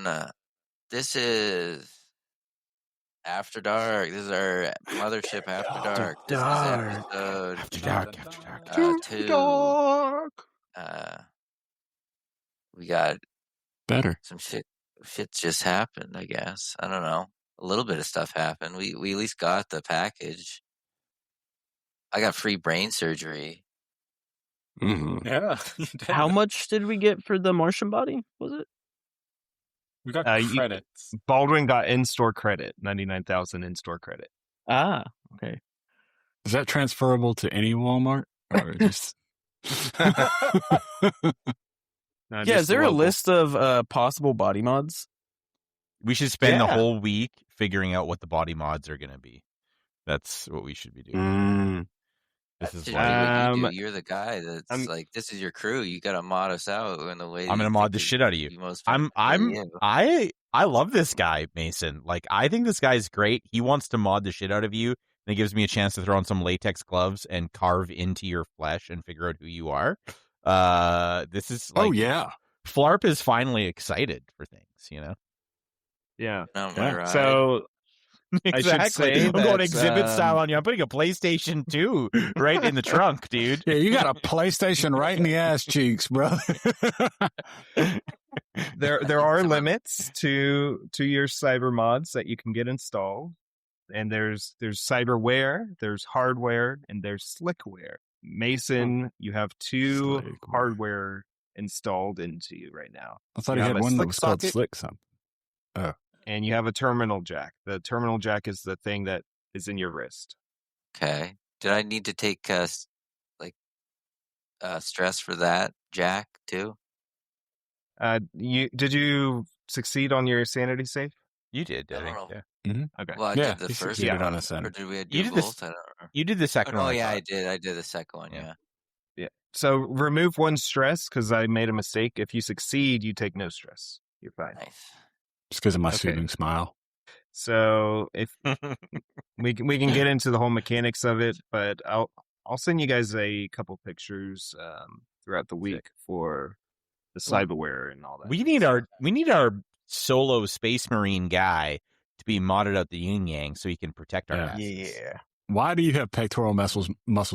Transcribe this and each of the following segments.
everyone. This is After Dark. This is our mothership After Dark. This is episode After Dark. After Dark. 2. We got Better. some shit just happened, I guess. I don't know. A little bit of stuff happened. We at least got the package. I got free brain surgery. Mm-hmm. Yeah. How much did we get for the Martian body? Was it? We got credits. Baldwin got in-store credit, 99,000 in-store credit. Ah, okay. Is that transferable to any Walmart? Or just... No, Yeah, is there a list of possible body mods? We should spend the whole week figuring out what the body mods are going to be. That's what we should be doing. This is what you do. You're the guy that's like, this is your crew. You got to mod us out in the way. I'm going to mod the shit out of you. I love this guy, Mason. Like, I think this guy's great. He wants to mod the shit out of you, and it gives me a chance to throw on some latex gloves and carve into your flesh and figure out who you are. This is like, Flarp is finally excited for things, you know? Yeah. No, right. So exactly. I should say I'm going exhibit style on you. I'm putting a PlayStation 2 right in the trunk, dude. Yeah, you got a PlayStation right in the ass cheeks, bro. There are limits to your cyber mods that you can get installed, and there's cyberware, there's hardware, and there's slickware. Mason, you have 2 hardware installed into you right now. I thought he had one that was called Slick something. Oh. And you have a terminal jack. The terminal jack is the thing that is in your wrist. Okay. Did I need to take stress for that jack too? Did you succeed on your sanity save? You did, I think. Yeah. Mm-hmm. Okay. Well, I did the first one. On a center. Or did we You do did both? You did the second one. Oh, yeah, I did. I did the second one, yeah. So remove 1 stress because I made a mistake. If you succeed, you take no stress. You're fine. Nice. Just because of my soothing smile. So if we can get into the whole mechanics of it, but I'll send you guys a couple pictures throughout the week for the cyberware and all that. We need our solo Space Marine guy to be modded out the yin yang so he can protect our asses. Yeah. Why do you have pectoral muscles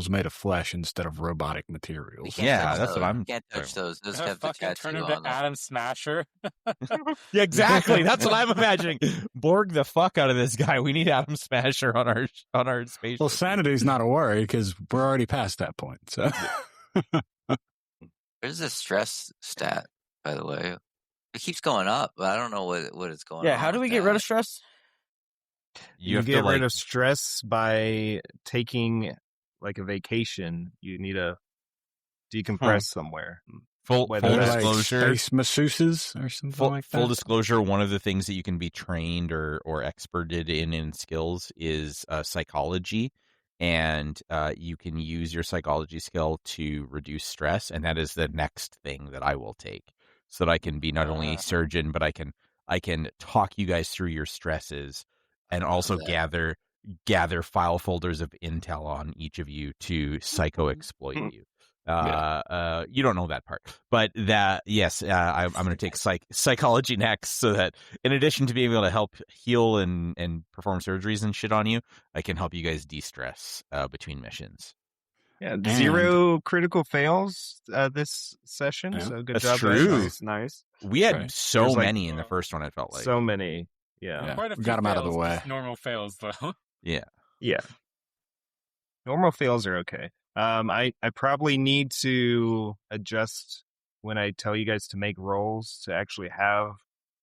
made of flesh instead of robotic materials? Yeah, that's what I'm. Can't touch those. Those have the tattoo turn into Adam Smasher. Yeah, exactly. That's what I'm imagining. Borg the fuck out of this guy. We need Adam Smasher on our space. Well, sanity's not a worry because we're already past that point. So, there's a stress stat, by the way. It keeps going up, but I don't know what it's going on. Yeah, how do we get rid of stress? You get rid of stress by taking like a vacation. You need to decompress somewhere. Full disclosure, space masseuses or something like that. Full disclosure, one of the things that you can be trained or experted in skills is psychology, and you can use your psychology skill to reduce stress, and that is the next thing that I will take, so that I can be not only a surgeon, but I can talk you guys through your stresses. And also gather file folders of intel on each of you to psycho-exploit you. You don't know that part. But that, yes, I'm going to take psychology next so that in addition to being able to help heal and perform surgeries and shit on you, I can help you guys de-stress between missions. Yeah, 0 critical fails this session, so good job. True. Nice. We had so many in the first one, it felt like. So many. Yeah. Quite a few got them out of the way. Normal fails, though. Yeah. Normal fails are okay. I probably need to adjust when I tell you guys to make rolls to actually have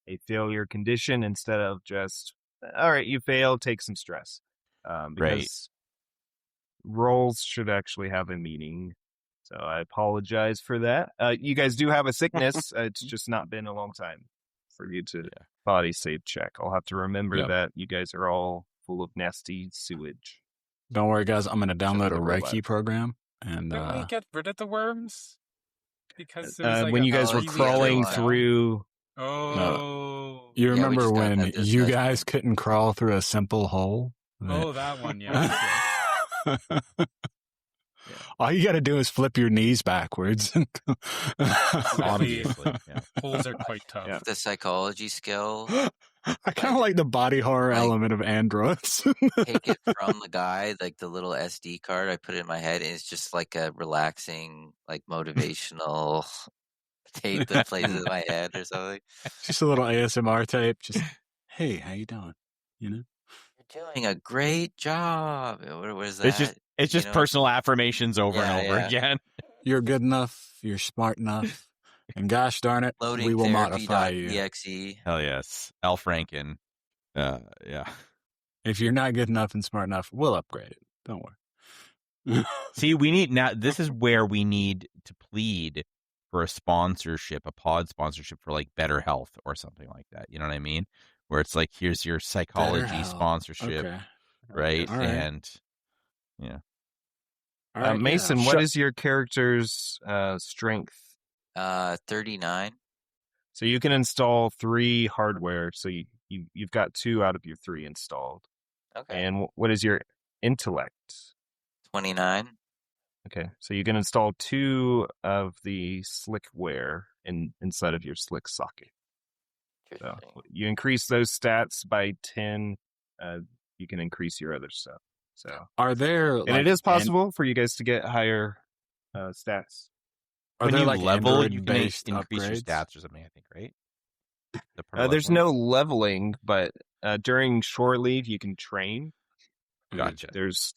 a failure condition instead of just, all right, you failed, take some stress. Because rolls should actually have a meaning. So I apologize for that. You guys do have a sickness. It's just not been a long time for you to body save check. I'll have to remember that you guys are all full of nasty sewage. Don't worry, guys. I'm going to download a Reiki program. And didn't we get rid of the worms? Because it was when you guys were crawling through... Oh. You remember when you guys couldn't crawl through a simple hole? Oh, that one, yeah. All you got to do is flip your knees backwards. Obviously, yeah. Pulls are quite tough. Yeah. The psychology skill, I kind of like the body horror element of androids. take it from the guy, like the little SD card, I put it in my head, and it's just like a relaxing, like motivational tape that plays in my head or something. Just a little ASMR tape. Just, hey, how you doing? You know? You're doing a great job. What was that? It's just personal affirmations over and over again. You're good enough. You're smart enough. And gosh darn it, we will modify you. Loadingtherapy.exe. Hell yes. L. Franken. Yeah. If you're not good enough and smart enough, we'll upgrade it. Don't worry. See, we need now. This is where we need to plead for a sponsorship, a pod sponsorship for like Better Health or something like that. You know what I mean? Where it's like, here's your psychology sponsorship, Okay. right? All right. And yeah. All right, Mason, what is your character's strength? 39. So you can install 3 hardware. So you've got 2 out of your 3 installed. Okay. And what is your intellect? 29. Okay, so you can install 2 of the slickware inside of your slick socket. So Interesting. you increase those stats by 10. You can increase your other stuff. So Are there and it is possible for you guys to get higher stats. Are When there you like level, you can Android-based increase your upgrades? stats or something, I think, right? There's no leveling, but during shore leave you can train. Gotcha. There's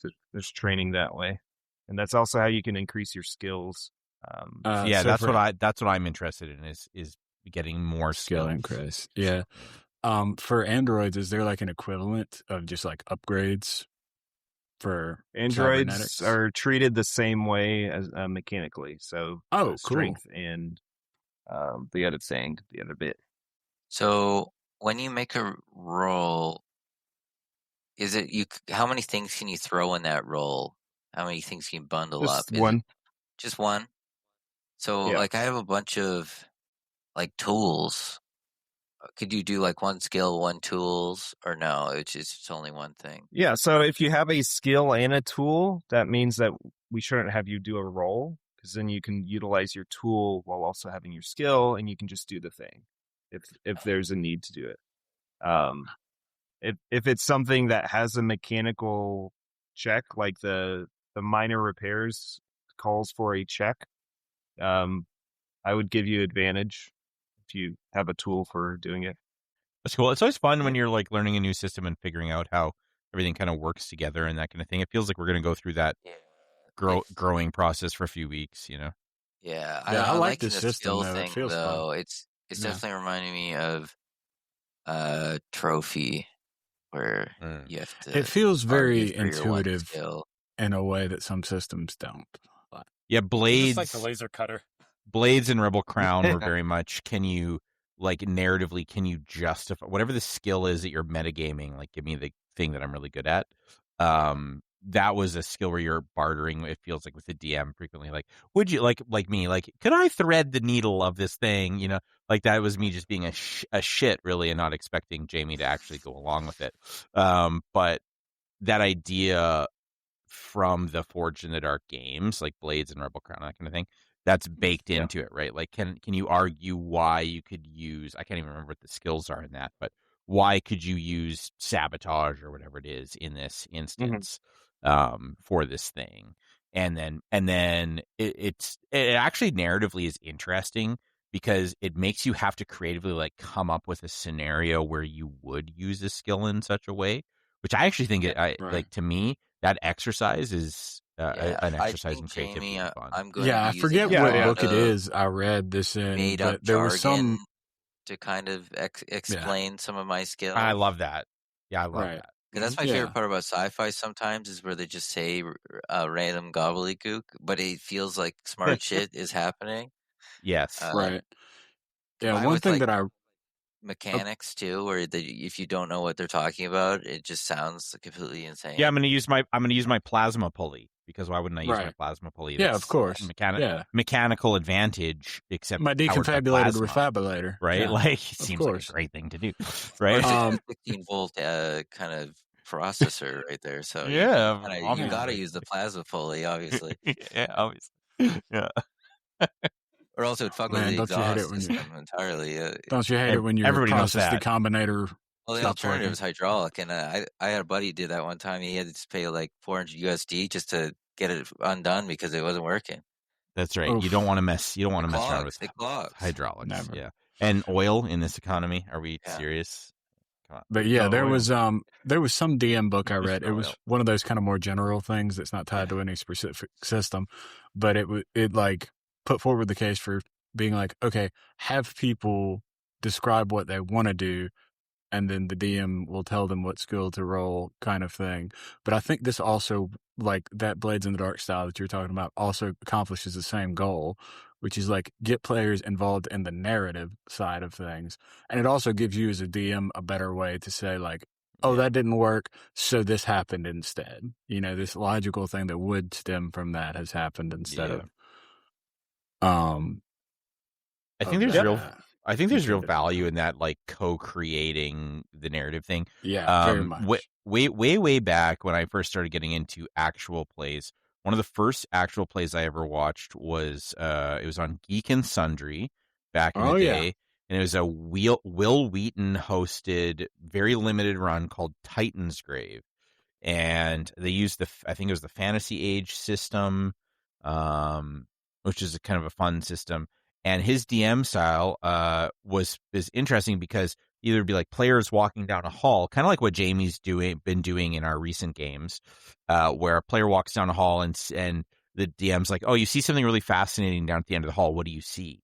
training that way, and that's also how you can increase your skills. Yeah, so that's what I'm interested in is getting more skill skills. increase. Yeah. For androids, is there like an equivalent of just like upgrades for Androids cybernetics? are treated the same way as mechanically. So cool. strength and the other bit. So when you make a roll, is it how many things can you throw in that roll? How many things can you bundle up? Just one. Just one? So Yeah. like I have a bunch of like tools. Could you do like one skill, one tools, or no? It's only one thing. Yeah, so if you have a skill and a tool, that means that we shouldn't have you do a roll, because then you can utilize your tool while also having your skill, and you can just do the thing if there's a need to do it. If it's something that has a mechanical check, like the minor repairs calls for a check, I would give you advantage if you have a tool for doing it. That's cool. It's always fun when you're like learning a new system and figuring out how everything kind of works together and that kind of thing. It feels like we're going to go through that growing process for a few weeks, you know? Yeah, I I'm like liking the the system, skill though. It thing feels though. fun. It's definitely reminding me of Trophy, where you have to. It feels very argue for your one intuitive skill. in a way that some systems don't. Yeah, Blades. Just like the laser cutter. Blades and Rebel Crown were very much, can you, like, narratively, can you justify whatever the skill is that you're metagaming, like, give me the thing that I'm really good at. That was a skill where you're bartering, it feels like, with the DM frequently. Like, would you, like me, like, could I thread the needle of this thing? You know, like, that was me just being a shit, really, and not expecting Jamie to actually go along with it. But that idea from the Forged in the Dark games, like Blades and Rebel Crown, that kind of thing, that's baked into it, right? Like, can you argue why you could use, I can't even remember what the skills are in that, but why could you use sabotage or whatever it is in this instance for this thing? And then it actually narratively is interesting because it makes you have to creatively like come up with a scenario where you would use a skill in such a way, which I actually think like, to me, that exercise is an exercise in creativity. Jamie, and fun. I'm going to I be forget using what a book lot it of is I read this in, made but up there was jargon some to kind of explain some of my skills. I love that. Yeah, I love that. Because that's my favorite part about sci-fi sometimes is where they just say random gobbledygook, but it feels like smart shit is happening. Yes. Right. Yeah, Combined one with, thing like, that I mechanics too, where if you don't know what they're talking about, it just sounds completely insane. Yeah, I'm gonna use my plasma pulley, because why wouldn't I use my plasma pulley? Yeah, of course. Mechanical advantage, except my deconfabulated refibrillator, right? Yeah, like, it seems like a great thing to do, right? Or 16 volt kind of processor right there. So Yeah, you got to obviously. use the plasma pulley, obviously, yeah, obviously. Yeah. or else it would fuck with Man, the don't you hate it exhaust when you system entirely. don't you hate it when your Everybody knows process that. decombinator Well, the stops alternative working? is hydraulic, and I had a buddy did that one time. He had to pay like 400 USD just to get it undone because it wasn't working. That's right. You Oof. don't want to mess. You don't want to mess around with It clogs. hydraulics. Never. Yeah, and oil in this economy. Are we Yeah. serious? Come on. But yeah, No, there oil. was some DM book I Just read. It no was oil. one of those kind of more general things that's not tied to any specific system, but it like put forward the case for being like, okay, have people describe what they want to do, and then the DM will tell them what skill to roll, kind of thing. But I think this also, like that Blades in the Dark style that you're talking about, also accomplishes the same goal, which is like get players involved in the narrative side of things. And it also gives you as a DM a better way to say like, oh, that didn't work, so this happened instead. You know, this logical thing that would stem from that has happened instead Yeah. of I think of there's real. that. I think there's real Definitive. value in that, like co-creating the narrative thing. Yeah, very much. Way back when I first started getting into actual plays, one of the first actual plays I ever watched was it was on Geek and Sundry back in the Oh, yeah. day, and it was a Will Wheaton hosted very limited run called Titan's Grave, and they used I think it was the Fantasy Age system, which is a kind of a fun system. And his DM style is interesting because either it'd be like players walking down a hall, kind of like what Jamie's been doing in our recent games, where a player walks down a hall and the DM's like, "Oh, you see something really fascinating down at the end of the hall. What do you see?"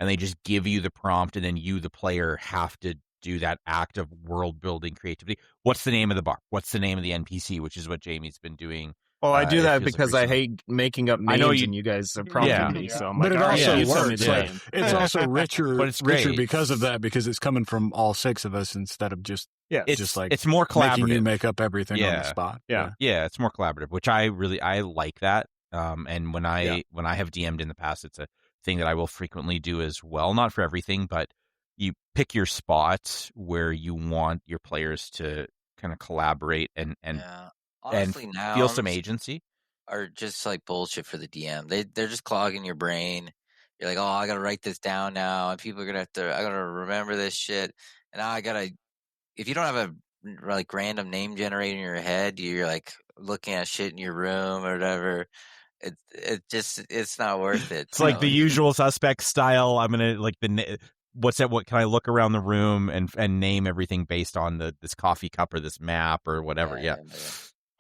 And they just give you the prompt, and then you, the player, have to do that act of world building creativity. What's the name of the bar? What's the name of the NPC? Which is what Jamie's been doing. Well, I do it that feels like because I recently. hate making up I names, know and you guys are prompting Yeah. me. So I'm But like, it all right, also you tell me works. the Like, name. it's also richer, But it's richer great. because of that, because it's coming from all six of us instead of just It's like it's more collaborative. making you make up everything on the spot. Yeah. Yeah, it's more collaborative, which I like that. And when I have DM'd in the past, it's a thing that I will frequently do as well. Not for everything, but you pick your spots where you want your players to kind of collaborate and Honestly, feel some nouns agency. are just like bullshit for the DM. They're just clogging your brain. You're like, oh, I gotta write this down now, and people are gonna I gotta remember this shit, and now I gotta. If you don't have a like random name generator in your head, you're like looking at shit in your room or whatever. It's not worth it. It's like the usual suspect style. I'm gonna like what's that? What can I look around the room and name everything based on this coffee cup or this map or whatever? Yeah.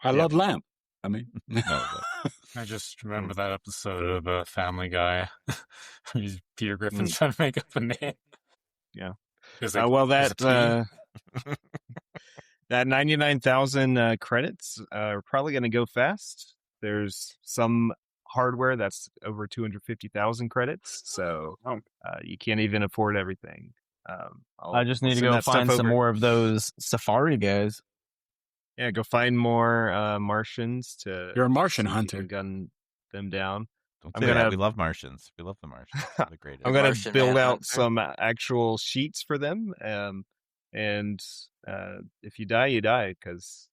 I love lamp. I mean, I just remember that episode of Family Guy. Peter Griffin's trying to make up a name. Yeah. Like, well, that 99,000 credits are probably going to go fast. There's some hardware that's over 250,000 credits, so you can't even afford everything. I just need to go find some more of those Safari guys. Yeah, go find more Martians to. You're a Martian see if hunter. you can gun them down. Don't say that. We love Martians. We love the Martians. They're the greatest. I'm gonna Martian build Manhunter. out some actual sheets for them, and if you die, you die, because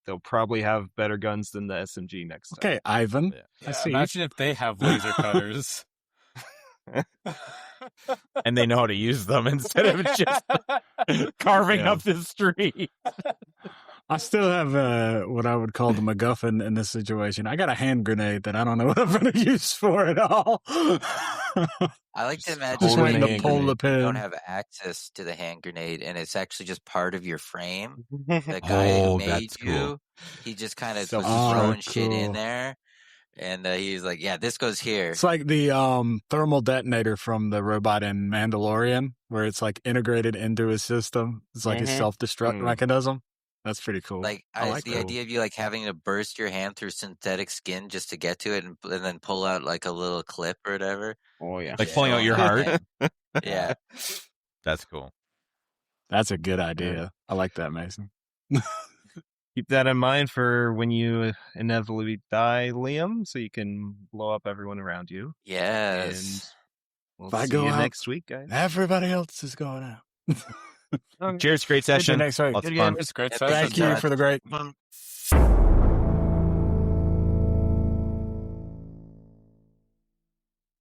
they'll probably have better guns than the SMG next time. Okay, Ivan. Yeah, I see. imagine if they have laser cutters. And they know how to use them instead of just carving up the street. I still have what I would call the MacGuffin in this situation. I got a hand grenade that I don't know what I'm going to use for at all. I like to imagine Just waiting like to pull the you don't pin. have access to the hand grenade, and it's actually just part of your frame. The guy who made that's you, cool. he just kind of So was throwing shit in cool. there, and he's like, "Yeah, this goes here." It's like the thermal detonator from the robot in Mandalorian, where it's like integrated into his system. It's like his self-destruct mechanism. That's pretty cool. Like, I like the that. idea of you like having to burst your hand through synthetic skin just to get to it, and then pull out like a little clip or whatever. Oh yeah, Like pulling out your heart. Yeah, That's cool. That's a good idea. I like that, Mason. Keep that in mind for when you inevitably die, Liam, so you can blow up everyone around you. yes. And we'll If I see go you out, next week, guys. Everybody else is going out. Okay. Cheers, great See you session. next week. Lots of Good fun. game. It's a great Yeah, session. Thank you for the great. Fun.